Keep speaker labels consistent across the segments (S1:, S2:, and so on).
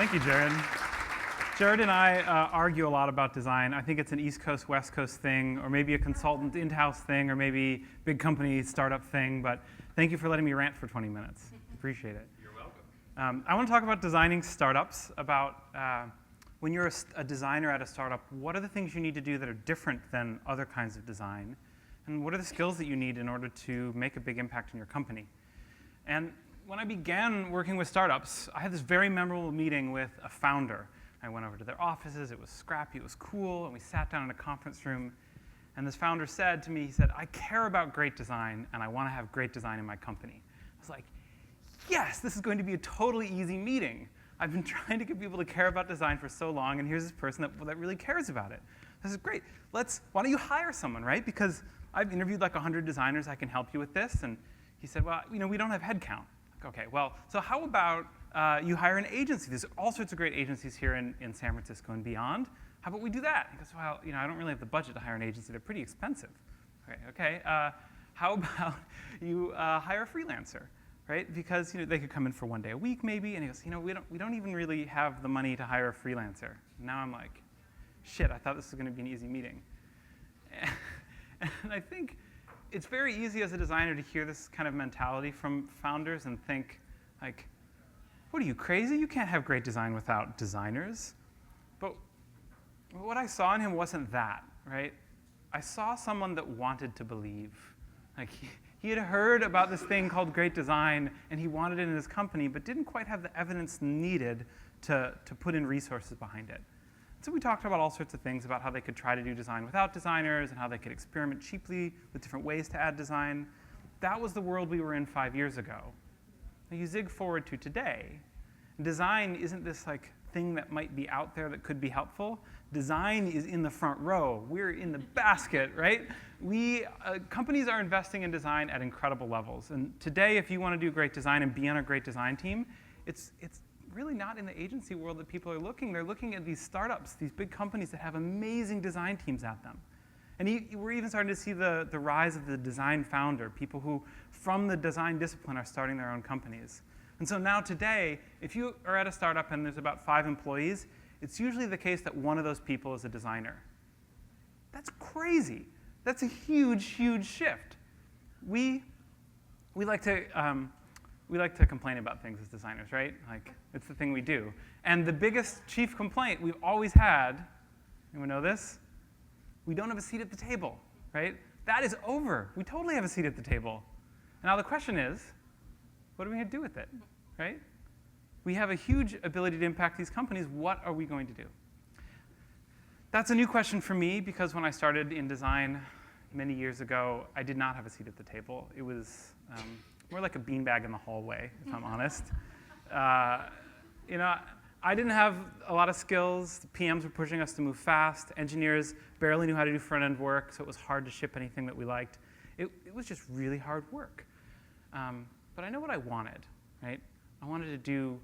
S1: Thank you, Jared. Jared and I argue a lot about design. I think it's an East Coast, West Coast thing, or maybe a consultant in-house thing, or maybe big company startup thing. But thank you for letting me rant for 20 minutes. Appreciate it.
S2: You're welcome.
S1: I want to talk about designing startups, about when you're a designer at a startup, what are the things you need to do that are different than other kinds of design? And what are the skills that you need in order to make a big impact in your company? And when I began working with startups, I had this very memorable meeting with a founder. I went over to their offices. It was scrappy. It was cool. And we sat down in a conference room. And this founder said to me, he said, I care about great design, and I want to have great design in my company. I was like, yes, this is going to be a totally easy meeting. I've been trying to get people to care about design for so long, and here's this person that really cares about it. This is great. Why don't you hire someone, right? Because I've interviewed like 100 designers. I can help you with this. And he said, well, we don't have headcount. Like, okay, well, so how about you hire an agency? There's all sorts of great agencies here in San Francisco and beyond. How about we do that? He goes, well, I don't really have the budget to hire an agency. They're pretty expensive. Okay. How about you hire a freelancer, right? Because they could come in for one day a week maybe. And he goes, we don't even really have the money to hire a freelancer. And now I'm like, shit, I thought this was going to be an easy meeting. And I think it's very easy as a designer to hear this kind of mentality from founders and think, like, what are you, crazy? You can't have great design without designers. But what I saw in him wasn't that, right? I saw someone that wanted to believe. Like, he had heard about this thing called great design, and he wanted it in his company, but didn't quite have the evidence needed to put in resources behind it. So we talked about all sorts of things about how they could try to do design without designers and how they could experiment cheaply with different ways to add design. That was the world we were in 5 years ago. Now you zig forward to today. Design isn't this like thing that might be out there that could be helpful. Design is in the front row. We're in the basket, right? Companies are investing in design at incredible levels. And today, if you want to do great design and be on a great design team, it's really not in the agency world that people are looking. They're looking at these startups, these big companies that have amazing design teams at them. And we're even starting to see the rise of the design founder, people who, from the design discipline, are starting their own companies. And so now today, if you are at a startup and there's about 5 employees, it's usually the case that one of those people is a designer. That's crazy. That's a huge, huge shift. We like to complain about things as designers, right? Like, it's the thing we do. And the biggest chief complaint we've always had, anyone know this? We don't have a seat at the table, right? That is over. We totally have a seat at the table. And now the question is, what are we going to do with it, right? We have a huge ability to impact these companies. What are we going to do? That's a new question for me, because when I started in design many years ago, I did not have a seat at the table. It was more like a beanbag in the hallway, if I'm honest. I didn't have a lot of skills. The PMs were pushing us to move fast. Engineers barely knew how to do front-end work, so it was hard to ship anything that we liked. It was just really hard work. But I know what I wanted, right? I wanted to do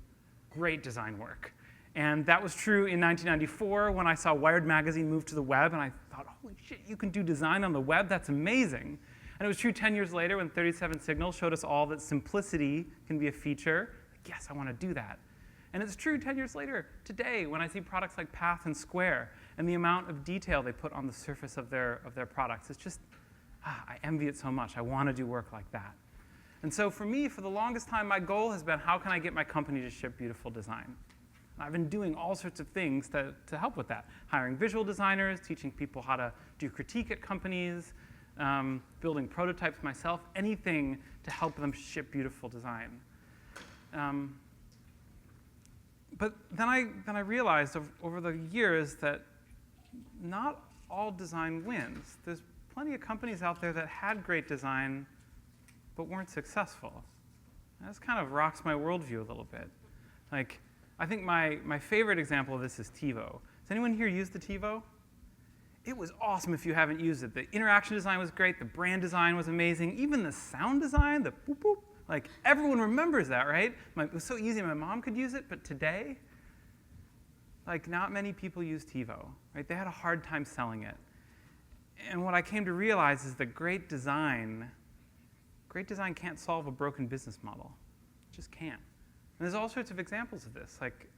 S1: great design work. And that was true in 1994 when I saw Wired magazine move to the web, and I thought, holy shit, you can do design on the web? That's amazing. And it was true 10 years later when 37 Signals showed us all that simplicity can be a feature. Like, yes, I want to do that. And it's true 10 years later today when I see products like Path and Square and the amount of detail they put on the surface of their products. It's just, I envy it so much. I want to do work like that. And so for me, for the longest time, my goal has been, how can I get my company to ship beautiful design? And I've been doing all sorts of things to help with that. Hiring visual designers, teaching people how to do critique at companies, building prototypes myself, anything to help them ship beautiful design. But then I realized over the years that not all design wins. There's plenty of companies out there that had great design but weren't successful. And this kind of rocks my worldview a little bit. Like, I think my favorite example of this is TiVo. Has anyone here used the TiVo? It was awesome if you haven't used it. The interaction design was great. The brand design was amazing. Even the sound design, the boop boop, like everyone remembers that, right? It was so easy. My mom could use it, but today, like not many people use TiVo, right? They had a hard time selling it. And what I came to realize is that great design can't solve a broken business model. It just can't. And there's all sorts of examples of this. Like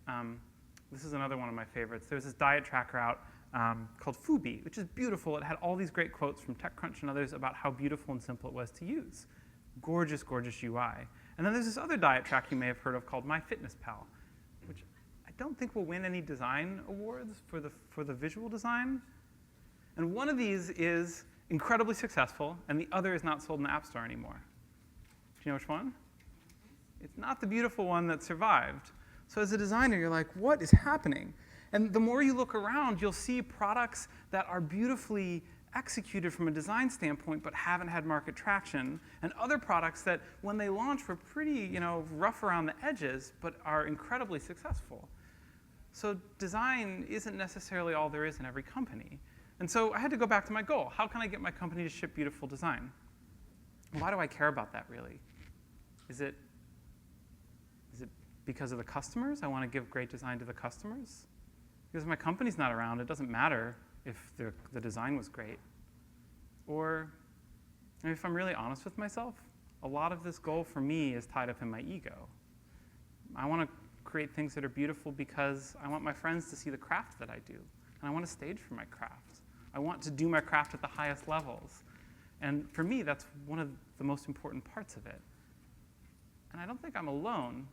S1: This is another one of my favorites. There's this diet tracker out called Fubi, which is beautiful. It had all these great quotes from TechCrunch and others about how beautiful and simple it was to use. Gorgeous, gorgeous UI. And then there's this other diet track you may have heard of called MyFitnessPal, which I don't think will win any design awards for the visual design. And one of these is incredibly successful, and the other is not sold in the App Store anymore. Do you know which one? It's not the beautiful one that survived. So as a designer, you're like, what is happening? And the more you look around, you'll see products that are beautifully executed from a design standpoint but haven't had market traction, and other products that when they launch were pretty rough around the edges but are incredibly successful. So design isn't necessarily all there is in every company. And so I had to go back to my goal. How can I get my company to ship beautiful design? Why do I care about that, really? Is it because of the customers? I want to give great design to the customers? Because if my company's not around, it doesn't matter if the design was great. Or if I'm really honest with myself, a lot of this goal for me is tied up in my ego. I want to create things that are beautiful because I want my friends to see the craft that I do. And I want to stage for my craft. I want to do my craft at the highest levels. And for me, that's one of the most important parts of it. And I don't think I'm alone,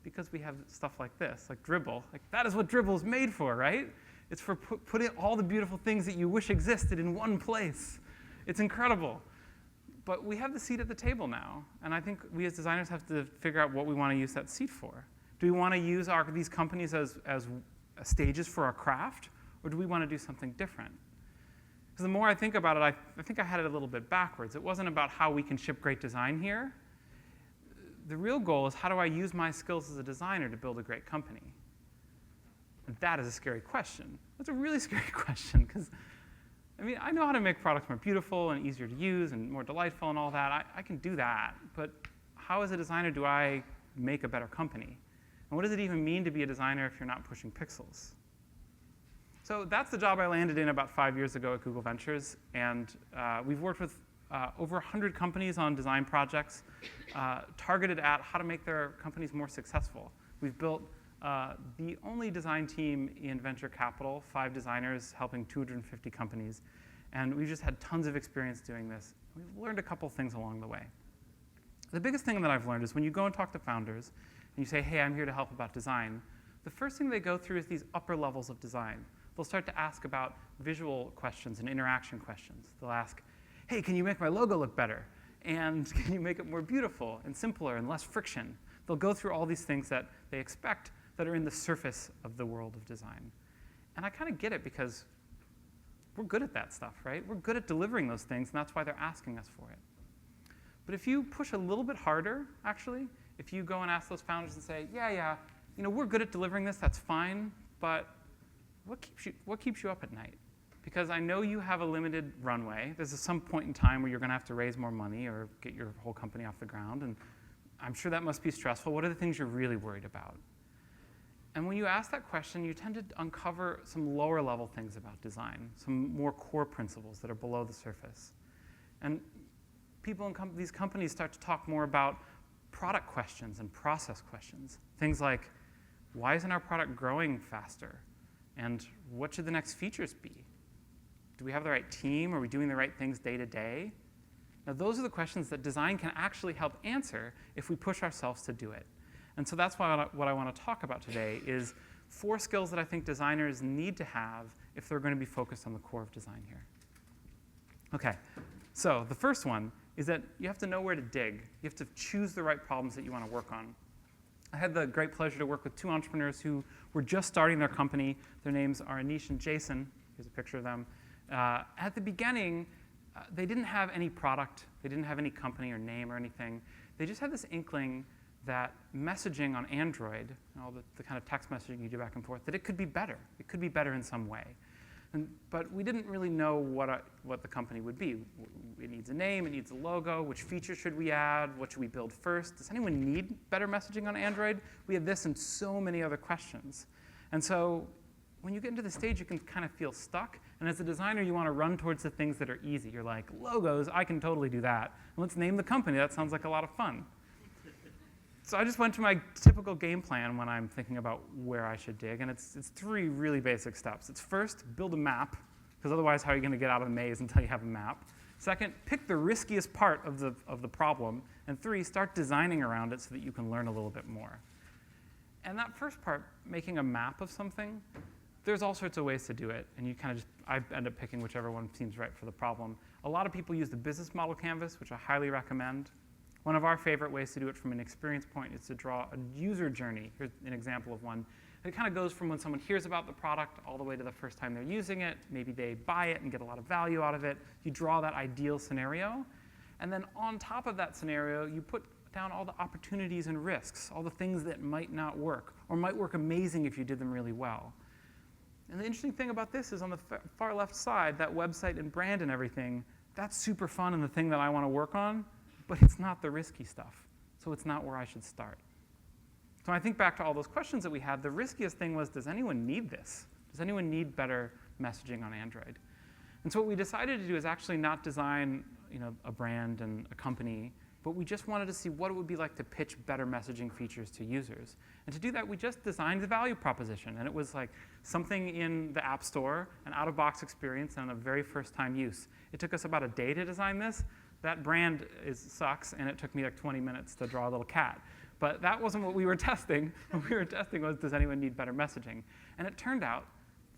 S1: because we have stuff like this, like Dribbble. Like, that is what Dribbble is made for, right? It's for putting all the beautiful things that you wish existed in one place. It's incredible. But we have the seat at the table now. And I think we as designers have to figure out what we want to use that seat for. Do we want to use these companies as stages for our craft? Or do we want to do something different? Because the more I think about it, I think I had it a little bit backwards. It wasn't about how we can ship great design here. The real goal is, how do I use my skills as a designer to build a great company? And that is a scary question. That's a really scary question, because I know how to make products more beautiful and easier to use and more delightful and all that. I can do that. But how, as a designer, do I make a better company? And what does it even mean to be a designer if you're not pushing pixels? So that's the job I landed in about 5 years ago at Google Ventures. And we've worked with over 100 companies on design projects targeted at how to make their companies more successful. We've built the only design team in venture capital, 5 designers helping 250 companies. And we've just had tons of experience doing this. We've learned a couple things along the way. The biggest thing that I've learned is when you go and talk to founders and you say, hey, I'm here to help about design, the first thing they go through is these upper levels of design. They'll start to ask about visual questions and interaction questions. They'll ask, hey, can you make my logo look better? And can you make it more beautiful and simpler and less friction? They'll go through all these things that they expect that are in the surface of the world of design. And I kind of get it, because we're good at that stuff, right? We're good at delivering those things, and that's why they're asking us for it. But if you push a little bit harder, actually, if you go and ask those founders and say, yeah, we're good at delivering this, that's fine, but what keeps you up at night? Because I know you have a limited runway. There's some point in time where you're going to have to raise more money or get your whole company off the ground. And I'm sure that must be stressful. What are the things you're really worried about? And when you ask that question, you tend to uncover some lower level things about design, some more core principles that are below the surface. And people in these companies start to talk more about product questions and process questions. Things like, why isn't our product growing faster? And what should the next features be? Do we have the right team? Are we doing the right things day to day? Now, those are the questions that design can actually help answer if we push ourselves to do it. And so that's why what I want to talk about today is 4 skills that I think designers need to have if they're going to be focused on the core of design here. OK, so the first one is that you have to know where to dig. You have to choose the right problems that you want to work on. I had the great pleasure to work with 2 entrepreneurs who were just starting their company. Their names are Anish and Jason. Here's a picture of them. At the beginning, they didn't have any product. They didn't have any company or name or anything. They just had this inkling that messaging on Android, all the kind of text messaging you do back and forth, that it could be better. It could be better in some way. But we didn't really know what the company would be. It needs a name. It needs a logo. Which features should we add? What should we build first? Does anyone need better messaging on Android? We had this and so many other questions. And so when you get into the stage, you can kind of feel stuck. And as a designer, you want to run towards the things that are easy. You're like, logos, I can totally do that. And let's name the company. That sounds like a lot of fun. So I just went to my typical game plan when I'm thinking about where I should dig, and it's 3 really basic steps. It's first, build a map, because otherwise how are you going to get out of the maze until you have a map? Second, pick the riskiest part of the problem. And 3, start designing around it so that you can learn a little bit more. And that first part, making a map of something, there's all sorts of ways to do it. And you kind of I end up picking whichever one seems right for the problem. A lot of people use the business model canvas, which I highly recommend. One of our favorite ways to do it from an experience point is to draw a user journey. Here's an example of one. It kind of goes from when someone hears about the product all the way to the first time they're using it. Maybe they buy it and get a lot of value out of it. You draw that ideal scenario. And then on top of that scenario, you put down all the opportunities and risks, all the things that might not work, or might work amazing if you did them really well. And the interesting thing about this is on the far left side, that website and brand and everything, that's super fun and the thing that I want to work on, but it's not the risky stuff. So it's not where I should start. So when I think back to all those questions that we had, the riskiest thing was, does anyone need this? Does anyone need better messaging on Android? And so what we decided to do is actually not design a brand and a company, but we just wanted to see what it would be like to pitch better messaging features to users. And to do that, we just designed the value proposition. And it was like something in the App Store, an out-of-box experience, and a very first-time use. It took us about a day to design this. That brand sucks, and it took me like 20 minutes to draw a little cat. But that wasn't what we were testing. What we were testing was, does anyone need better messaging? And it turned out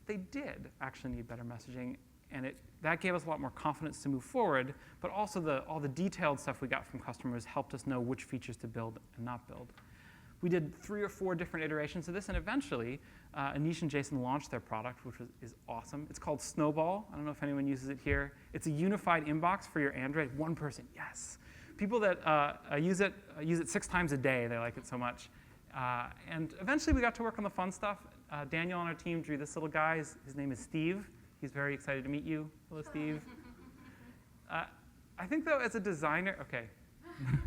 S1: they did actually need better messaging. And that gave us a lot more confidence to move forward. But also all the detailed stuff we got from customers helped us know which features to build and not build. We did 3 or 4 different iterations of this. And eventually, Anish and Jason launched their product, which is awesome. It's called Snowball. I don't know if anyone uses it here. It's a unified inbox for your Android. One person, yes. People that use it 6 times a day. They like it so much. And eventually, we got to work on the fun stuff. Daniel on our team drew this little guy. His name is Steve. He's very excited to meet you. Hello, Steve. I think, though, as a designer, OK. All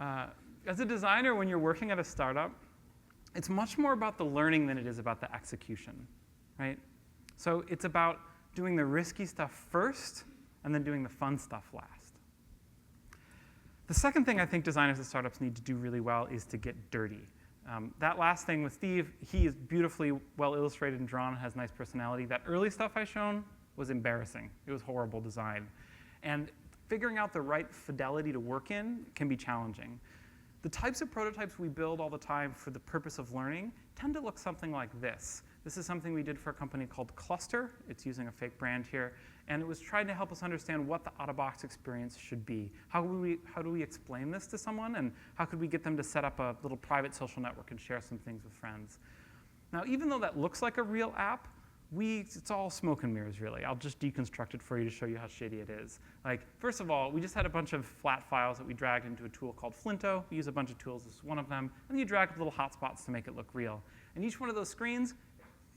S1: right. As a designer, when you're working at a startup, it's much more about the learning than it is about the execution, right? So it's about doing the risky stuff first and then doing the fun stuff last. The second thing I think designers at startups need to do really well is to get dirty. That last thing with Steve, he is beautifully well illustrated and drawn, has nice personality. That early stuff I shown was embarrassing. It was horrible design. And figuring out the right fidelity to work in can be challenging. The types of prototypes we build all the time for the purpose of learning tend to look something like this. This is something we did for a company called Cluster. It's using a fake brand here. And it was trying to help us understand what the out-of-box experience should be. How do we explain this to someone? And how could we get them to set up a little private social network and share some things with friends? Now, even though that looks like a real app, it's all smoke and mirrors, really. I'll just deconstruct it for you to show you how shady it is. Like, first of all, we just had a bunch of flat files that we dragged into a tool called Flinto. We use a bunch of tools. This is one of them. And then you drag little hotspots to make it look real. And each one of those screens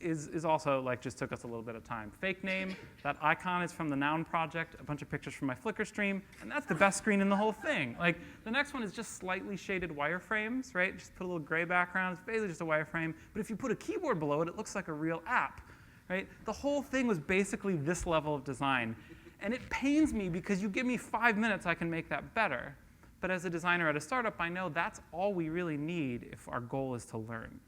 S1: is also like just took us a little bit of time. Fake name, that icon is from the Noun project, a bunch of pictures from my Flickr stream, and that's the best screen in the whole thing. Like, the next one is just slightly shaded wireframes, right? Just put a little gray background. It's basically just a wireframe. But if you put a keyboard below it, it looks like a real app, right? The whole thing was basically this level of design. And it pains me because you give me 5 minutes, I can make that better. But as a designer at a startup, I know that's all we really need if our goal is to learn.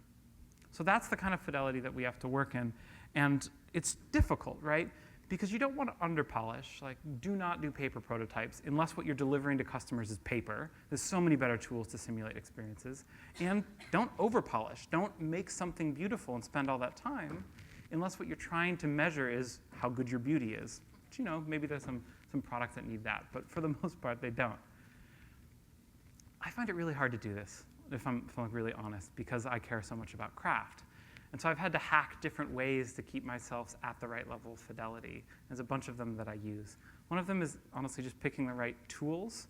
S1: So that's the kind of fidelity that we have to work in. And it's difficult, right? Because you don't want to under-polish. Like, do not do paper prototypes unless what you're delivering to customers is paper. There's so many better tools to simulate experiences. And don't over-polish. Don't make something beautiful and spend all that time unless what you're trying to measure is how good your beauty is. Which, maybe there's some products that need that. But for the most part, they don't. I find it really hard to do this, if I'm really honest, because I care so much about craft. And so I've had to hack different ways to keep myself at the right level of fidelity. There's a bunch of them that I use. One of them is honestly just picking the right tools.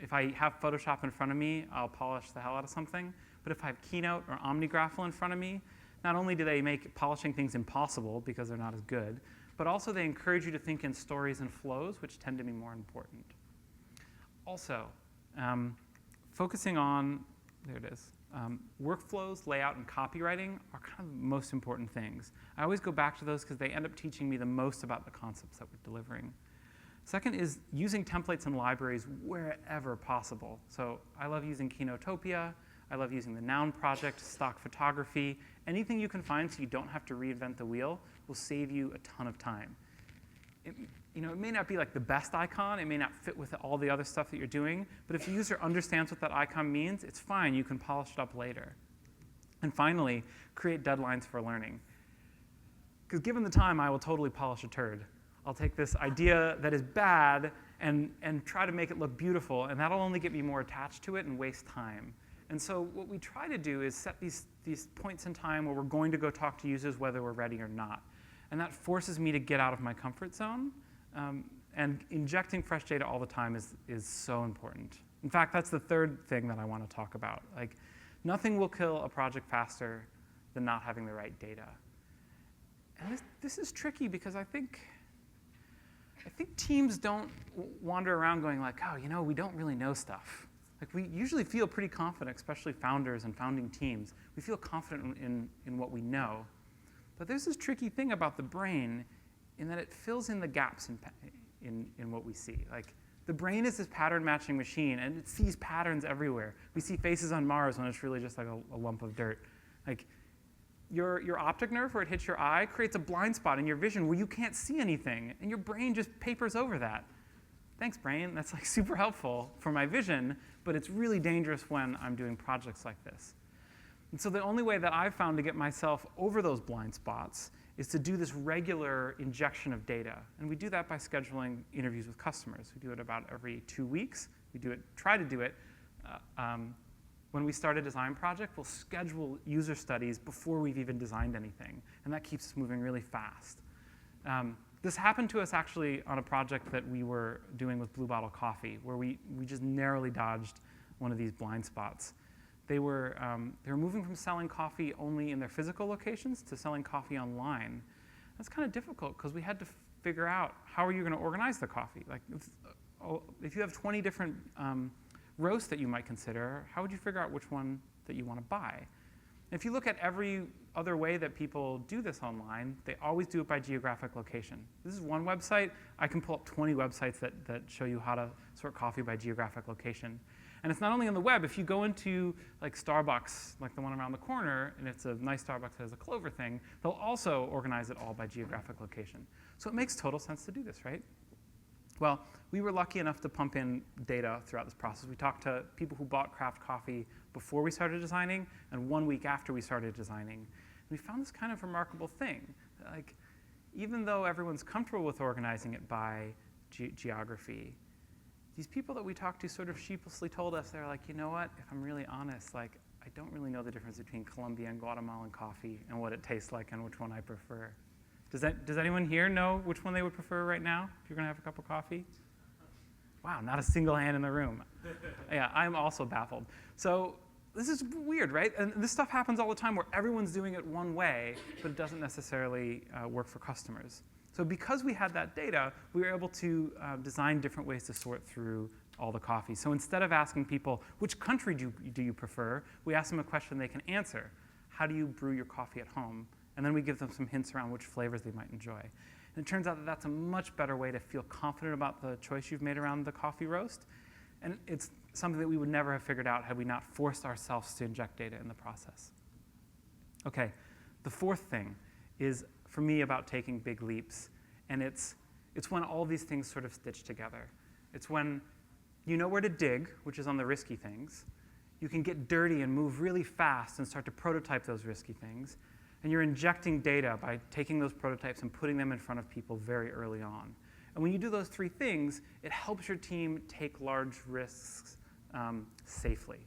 S1: If I have Photoshop in front of me, I'll polish the hell out of something. But if I have Keynote or OmniGraffle in front of me, not only do they make polishing things impossible because they're not as good, but also they encourage you to think in stories and flows, which tend to be more important. Also, focusing on, there it is, workflows, layout, and copywriting are kind of the most important things. I always go back to those because they end up teaching me the most about the concepts that we're delivering. Second is using templates and libraries wherever possible. So I love using Kinotopia. I love using the Noun project, stock photography. Anything you can find so you don't have to reinvent the wheel will save you a ton of time. It may not be like the best icon. It may not fit with all the other stuff that you're doing. But if the user understands what that icon means, it's fine. You can polish it up later. And finally, create deadlines for learning. Because given the time, I will totally polish a turd. I'll take this idea that is bad and try to make it look beautiful, and that'll only get me more attached to it and waste time. And so what we try to do is set these points in time where we're going to go talk to users whether we're ready or not. And that forces me to get out of my comfort zone. And injecting fresh data all the time is so important. In fact, that's the third thing that I want to talk about. Like, nothing will kill a project faster than not having the right data. And this is tricky because I think teams don't wander around going like, oh, we don't really know stuff. Like, we usually feel pretty confident, especially founders and founding teams. We feel confident in what we know. But there's this tricky thing about the brain in that it fills in the gaps in what we see. Like, the brain is this pattern matching machine, and it sees patterns everywhere. We see faces on Mars when it's really just like a lump of dirt. Like, your optic nerve, where it hits your eye, creates a blind spot in your vision where you can't see anything, and your brain just papers over that. Thanks, brain. That's like super helpful for my vision, but it's really dangerous when I'm doing projects like this. And so the only way that I've found to get myself over those blind spots is to do this regular injection of data. And we do that by scheduling interviews with customers. We do it about every 2 weeks. Try to do it. When we start a design project, we'll schedule user studies before we've even designed anything. And that keeps us moving really fast. This happened to us actually on a project that we were doing with Blue Bottle Coffee, where we just narrowly dodged one of these blind spots. They were moving from selling coffee only in their physical locations to selling coffee online. That's kind of difficult because we had to figure out how are you going to organize the coffee. Like, if you have 20 different roasts that you might consider, how would you figure out which one that you want to buy? And if you look at every other way that people do this online, they always do it by geographic location. This is one website. I can pull up 20 websites that show you how to sort coffee by geographic location. And it's not only on the web. If you go into like Starbucks, like the one around the corner, and it's a nice Starbucks that has a Clover thing, they'll also organize it all by geographic location. So it makes total sense to do this, right? Well, we were lucky enough to pump in data throughout this process. We talked to people who bought craft coffee before we started designing and 1 week after we started designing. And we found this kind of remarkable thing. Like, even though everyone's comfortable with organizing it by geography, these people that we talked to sort of sheepishly told us, they're like, you know what, if I'm really honest, like, I don't really know the difference between Colombian and Guatemalan coffee and what it tastes like and which one I prefer. Does anyone here know which one they would prefer right now if you're going to have a cup of coffee? Wow, not a single hand in the room. Yeah, I'm also baffled. So this is weird, right? And this stuff happens all the time where everyone's doing it one way, but it doesn't necessarily work for customers. So because we had that data, we were able to design different ways to sort through all the coffee. So instead of asking people, which country do you prefer, we ask them a question they can answer. How do you brew your coffee at home? And then we give them some hints around which flavors they might enjoy. And it turns out that that's a much better way to feel confident about the choice you've made around the coffee roast. And it's something that we would never have figured out had we not forced ourselves to inject data in the process. Okay, the fourth thing is, for me, about taking big leaps. And it's when all these things sort of stitch together. It's when you know where to dig, which is on the risky things. You can get dirty and move really fast and start to prototype those risky things. And you're injecting data by taking those prototypes and putting them in front of people very early on. And when you do those three things, it helps your team take large risks safely.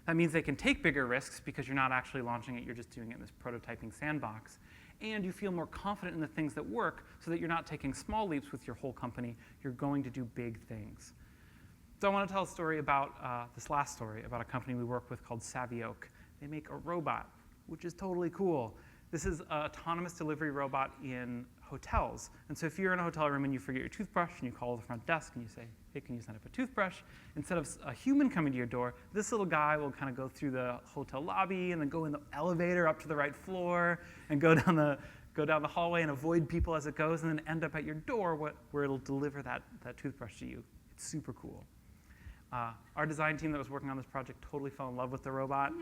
S1: That means they can take bigger risks because you're not actually launching it, you're just doing it in this prototyping sandbox. And you feel more confident in the things that work so that you're not taking small leaps with your whole company, you're going to do big things. So I want to tell a story about this last story about a company we work with called Savioke. They make a robot, which is totally cool. This is an autonomous delivery robot in hotels. And so if you're in a hotel room and you forget your toothbrush and you call the front desk and you say, hey, can you send up a toothbrush? Instead of a human coming to your door, this little guy will kind of go through the hotel lobby and then go in the elevator up to the right floor and go down go down the hallway and avoid people as it goes, and then end up at your door where it'll deliver that toothbrush to you. It's super cool. Our design team that was working on this project totally fell in love with the robot.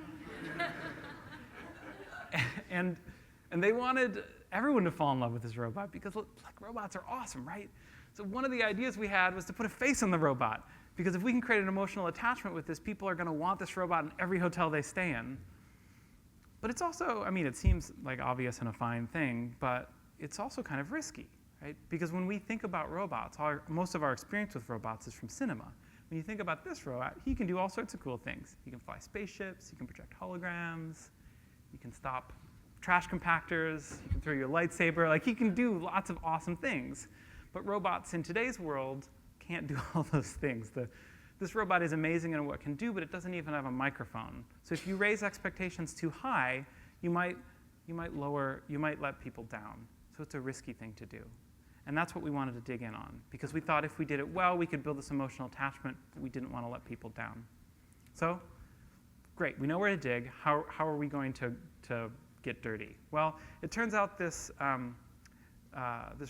S1: and they wanted everyone to fall in love with this robot because robots are awesome, right? So one of the ideas we had was to put a face on the robot, because if we can create an emotional attachment with this, people are going to want this robot in every hotel they stay in. But it's also, it seems like obvious and a fine thing, but it's also kind of risky, right? Because when we think about robots, most of our experience with robots is from cinema. When you think about this robot, he can do all sorts of cool things. He can fly spaceships, he can project holograms, he can stop trash compactors, he can throw you a lightsaber. He can do lots of awesome things. But robots in today's world can't do all those things. This robot is amazing in what it can do, but it doesn't even have a microphone. So if you raise expectations too high, you might let people down. So it's a risky thing to do. And that's what we wanted to dig in on, because we thought if we did it well, we could build this emotional attachment, but we didn't want to let people down. So, great, we know where to dig. How are we going to get dirty? Well, it turns out this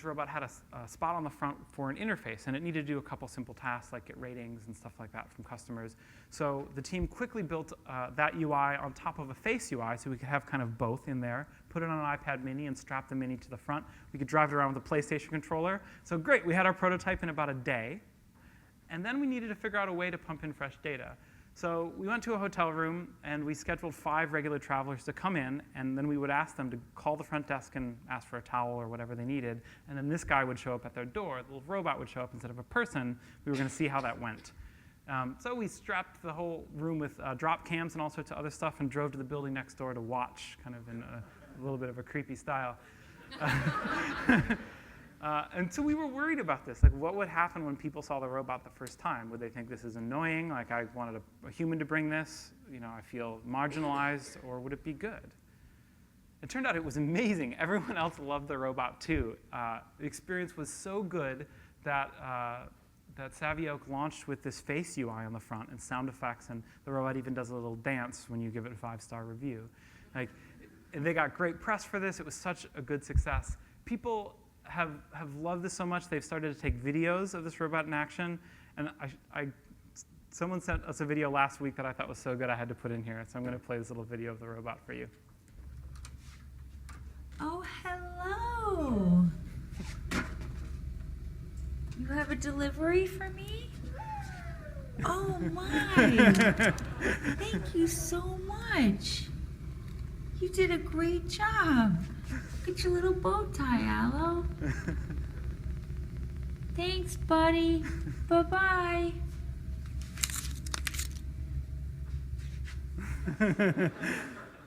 S1: robot had a spot on the front for an interface, and it needed to do a couple simple tasks like get ratings and stuff like that from customers. So the team quickly built that UI on top of a face UI so we could have kind of both in there, put it on an iPad mini and strap the mini to the front. We could drive it around with a PlayStation controller. So great, we had our prototype in about a day. And then we needed to figure out a way to pump in fresh data. So we went to a hotel room, and we scheduled 5 regular travelers to come in, and then we would ask them to call the front desk and ask for a towel or whatever they needed, and then this guy would show up at their door. The little robot would show up instead of a person. We were going to see how that went. So we strapped the whole room with drop cams and all sorts of other stuff and drove to the building next door to watch, kind of in a little bit of a creepy style. And so we were worried about this. What would happen when people saw the robot the first time? Would they think this is annoying? I wanted a human to bring this. I feel marginalized. Or would it be good? It turned out it was amazing. Everyone else loved the robot, too. The experience was so good that Savvy Oak launched with this face UI on the front and sound effects. And the robot even does a little dance when you give it a 5-star review. And they got great press for this. It was such a good success. People have loved this so much, they've started to take videos of this robot in action. And someone sent us a video last week that I thought was so good I had to put in here. So I'm going to play this little video of the robot for you.
S2: Oh, hello. You have a delivery for me? Oh, my. Thank you so much. You did a great job. Look at your little bow tie, Aloe. Thanks, buddy. Bye-bye.
S1: The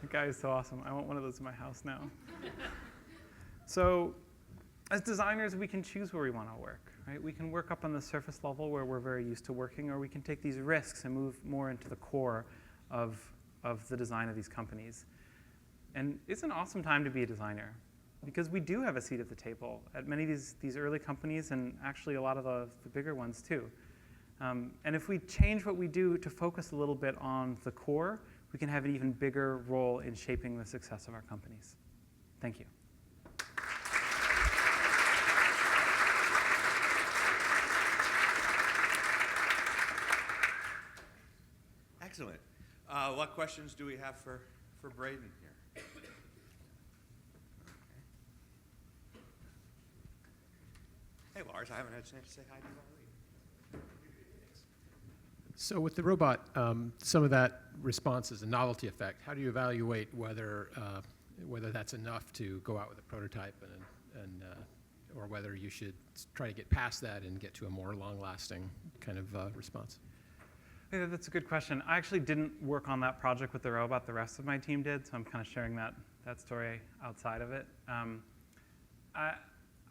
S1: guy is so awesome. I want one of those in my house now. So as designers, we can choose where we want to work, right? We can work up on the surface level where we're very used to working, or we can take these risks and move more into the core of the design of these companies. And it's an awesome time to be a designer, because we do have a seat at the table at many of these early companies, and actually a lot of the bigger ones too. And if we change what we do to focus a little bit on the core, we can have an even bigger role in shaping the success of our companies. Thank you.
S3: Excellent. What questions do we have for Braden here? Hey, Lars, I haven't had a chance to say hi to you all week.
S4: So with the robot, some of that response is a novelty effect. How do you evaluate whether that's enough to go out with a prototype, or whether you should try to get past that and get to a more long-lasting kind of response?
S1: Yeah, that's a good question. I actually didn't work on that project with the robot. The rest of my team did, so I'm kind of sharing that story outside of it.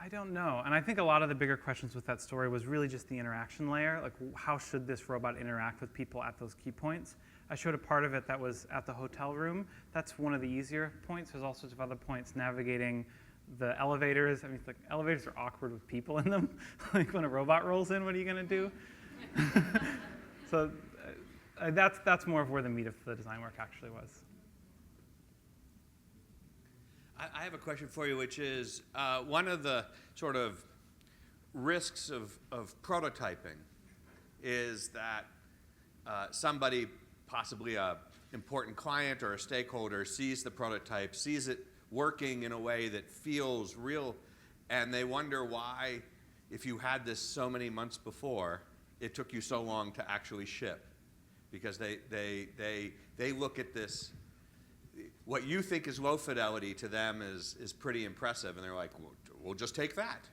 S1: I don't know. And I think a lot of the bigger questions with that story was really just the interaction layer. How should this robot interact with people at those key points? I showed a part of it that was at the hotel room. That's one of the easier points. There's all sorts of other points navigating the elevators. Elevators are awkward with people in them. When a robot rolls in, what are you going to do? So that's more of where the meat of the design work actually was.
S3: I have a question for you, which is one of the sort of risks of prototyping is that somebody, possibly a important client or a stakeholder, sees the prototype, sees it working in a way that feels real, and they wonder why, if you had this so many months before, it took you so long to actually ship. Because they look at this, what you think is low fidelity to them is pretty impressive, and they're like, we'll just take that.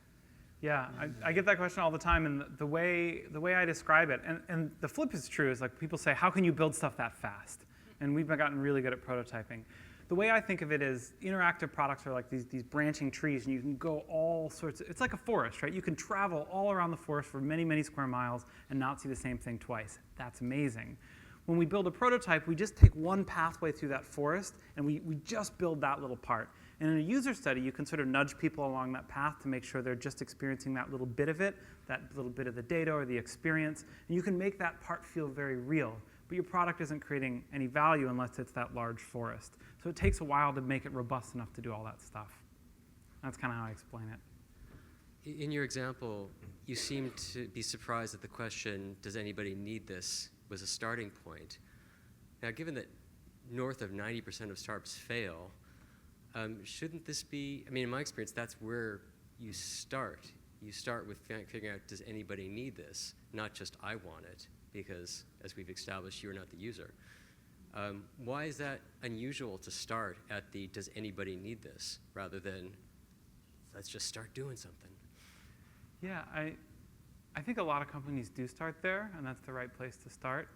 S1: Yeah, I get that question all the time, and the way I describe it, and the flip is true, is like people say, how can you build stuff that fast? And we've gotten really good at prototyping. The way I think of it is interactive products are like these branching trees, and you can go all sorts it's like a forest, right? You can travel all around the forest for many, many square miles and not see the same thing twice. That's amazing. When we build a prototype, we just take one pathway through that forest, and we just build that little part. And in a user study, you can sort of nudge people along that path to make sure they're just experiencing that little bit of it, that little bit of the data or the experience, and you can make that part feel very real. But your product isn't creating any value unless it's that large forest. So it takes a while to make it robust enough to do all that stuff. That's kind of how I explain it.
S5: In your example, you seem to be surprised that the question, does anybody need this, was a starting point. Now, given that north of 90% of startups fail, shouldn't this be, I mean, in my experience, that's where you start. You start with figuring out, does anybody need this? Not just, I want it, because as we've established, you're not the user. Why is that unusual to start at the, does anybody need this, rather than, let's just start doing something?
S1: Yeah, I think a lot of companies do start there, and that's the right place to start.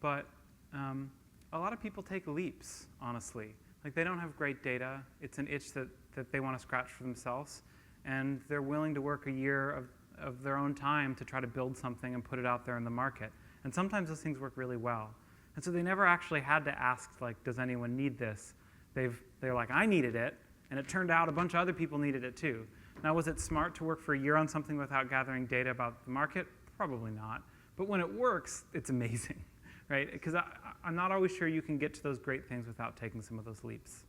S1: But a lot of people take leaps, honestly. Like, they don't have great data. It's an itch that they want to scratch for themselves. And they're willing to work a year of their own time to try to build something and put it out there in the market. And sometimes those things work really well. And so they never actually had to ask, like, does anyone need this? They're like, I needed it. And it turned out a bunch of other people needed it too. Now, was it smart to work for a year on something without gathering data about the market? Probably not. But when it works, it's amazing, right? Because I'm not always sure you can get to those great things without taking some of those leaps.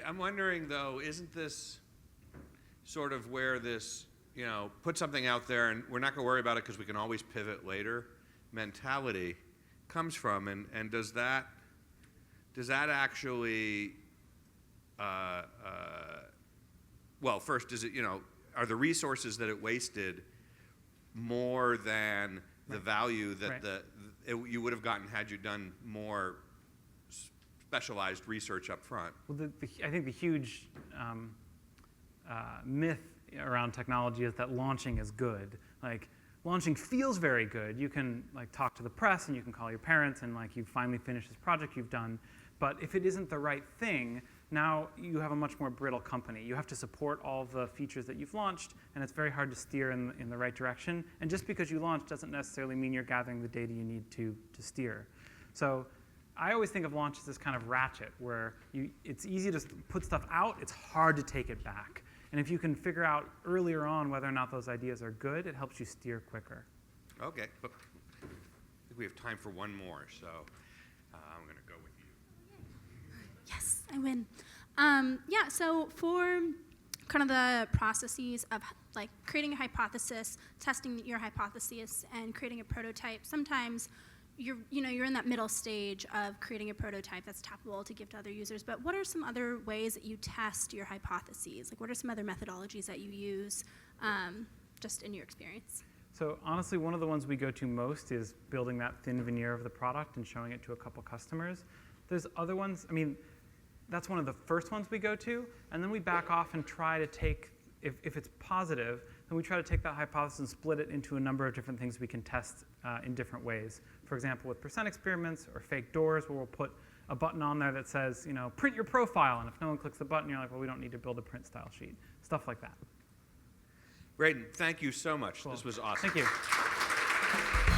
S3: I'm wondering, though, isn't this sort of where this, put something out there and we're not going to worry about it because we can always pivot later mentality comes from? And does that actually, well, first, is it, are the resources that it wasted more than the value that you would have gotten had you done more specialized research up front?
S1: Well, I think the huge myth around technology is that launching is good. Like, launching feels very good. You can talk to the press and you can call your parents and you've finally finished this project you've done. But if it isn't the right thing, now you have a much more brittle company. You have to support all the features that you've launched, and it's very hard to steer in the right direction. And just because you launched doesn't necessarily mean you're gathering the data you need to steer. So I always think of launch as this kind of ratchet where it's easy to put stuff out, it's hard to take it back. And if you can figure out earlier on whether or not those ideas are good, it helps you steer quicker.
S3: Okay. I think we have time for one more, so I'm going to go with you.
S6: Yes, I win. Yeah, so for kind of the processes of creating a hypothesis, testing your hypothesis, and creating a prototype, sometimes you're in that middle stage of creating a prototype that's tappable to give to other users. But what are some other ways that you test your hypotheses? What are some other methodologies that you use, just in your experience?
S1: So honestly, one of the ones we go to most is building that thin veneer of the product and showing it to a couple customers. There's other ones. I mean, that's one of the first ones we go to, and then we back off and try to take, if it's positive, then we try to take that hypothesis and split it into a number of different things we can test in different ways. For example, with percent experiments or fake doors, where we'll put a button on there that says, print your profile, and if no one clicks the button, you're like, well, we don't need to build a print style sheet. Stuff like that.
S3: Braden, thank you so much.
S1: Cool.
S3: This was awesome.
S1: Thank you.